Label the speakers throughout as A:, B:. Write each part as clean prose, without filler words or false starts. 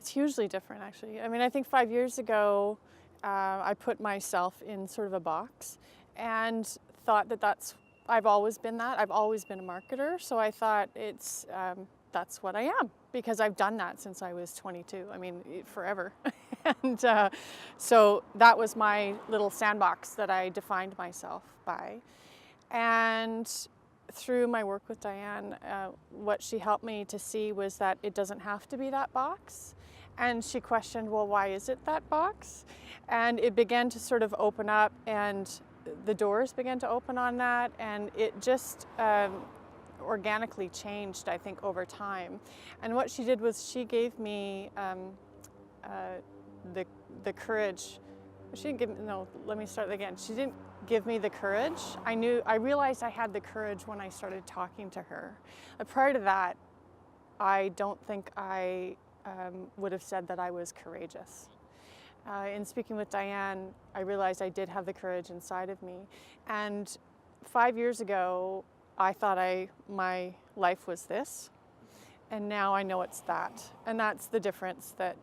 A: It's hugely different, actually. I mean, I think 5 years ago, I put myself in sort of a box and thought I've always been that. I've always been a marketer, so I thought that's what I am, because I've done that since I was 22. I mean, forever. And so that was my little sandbox that I defined myself by. And through my work with Diane, what she helped me to see was that it doesn't have to be that box. And she questioned, well, why is it that box? And it began to sort of open up, and the doors began to open on that, and it just organically changed, I think, over time. And what she did was she gave me the courage. She didn't give me, no, let me start again. She didn't give me the courage. I realized I had the courage when I started talking to her. Prior to that, I don't think I would have said that I was courageous. In speaking with Diane, I realized I did have the courage inside of me. And 5 years ago, I thought my life was this, and now I know it's that. And that's the difference that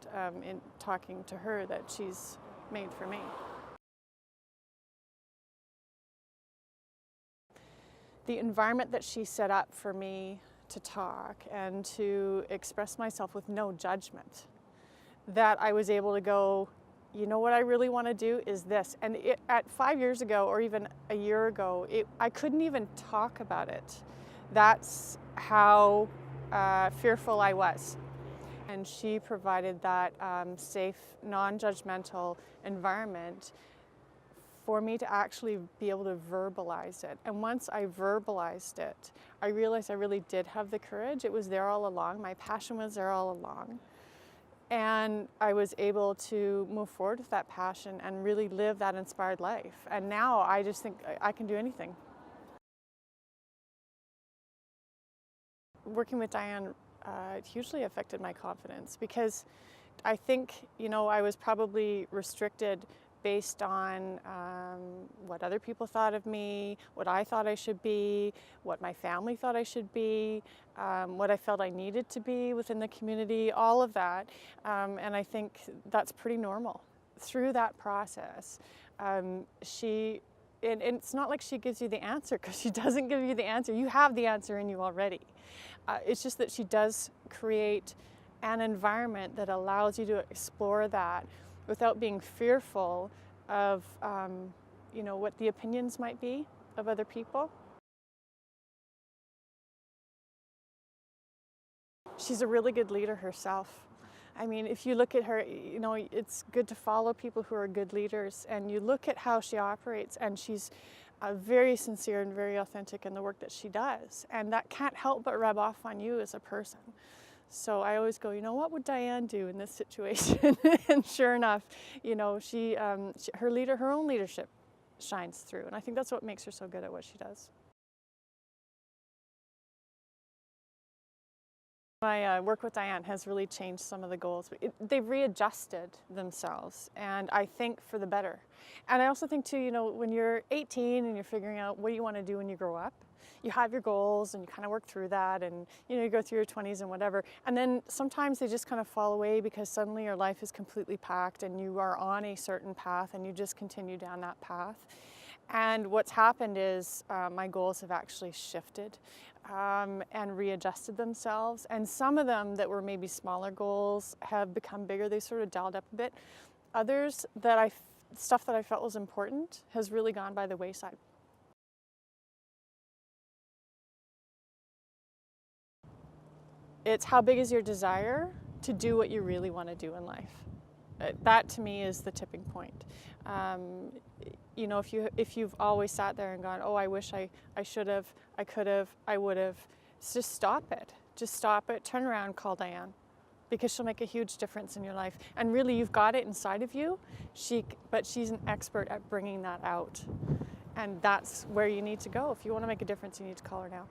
A: in talking to her that she's made for me. The environment that she set up for me to talk and to express myself with no judgment, that I was able to go, you know what I really want to do is this. And at 5 years ago, or even a year ago, I couldn't even talk about it. That's how fearful I was. And she provided that safe, non-judgmental environment for me to actually be able to verbalize it. And once I verbalized it, I realized I really did have the courage. It was there all along. My passion was there all along. And I was able to move forward with that passion and really live that inspired life. And now I just think I can do anything. Working with Diane hugely affected my confidence, because I think, I was probably restricted based on what other people thought of me, what I thought I should be, what my family thought I should be, what I felt I needed to be within the community, all of that. And I think that's pretty normal. Through that process, and it's not like she gives you the answer, because she doesn't give you the answer. You have the answer in you already. It's just that she does create an environment that allows you to explore that without being fearful of, what the opinions might be of other people. She's a really good leader herself. I mean, if you look at her, it's good to follow people who are good leaders, and you look at how she operates, and she's very sincere and very authentic in the work that she does. And that can't help but rub off on you as a person. So I always go, what would Diane do in this situation? And sure enough, her own leadership shines through. And I think that's what makes her so good at what she does. My work with Diane has really changed some of the goals. They've readjusted themselves, and I think for the better. And I also think too, when you're 18 and you're figuring out what you want to do when you grow up, you have your goals and you kind of work through that, and you go through your 20s and whatever. And then sometimes they just kind of fall away because suddenly your life is completely packed and you are on a certain path and you just continue down that path. And what's happened is my goals have actually shifted and readjusted themselves. And some of them that were maybe smaller goals have become bigger. They sort of dialed up a bit. Others stuff that I felt was important has really gone by the wayside. It's how big is your desire to do what you really want to do in life. That to me is the tipping point. If you've always sat there and gone, oh, I wish I should have, I could have, I would have, just stop it. Just stop it, turn around, call Diane, because she'll make a huge difference in your life. And really, you've got it inside of you, but she's an expert at bringing that out. And that's where you need to go. If you want to make a difference, you need to call her now.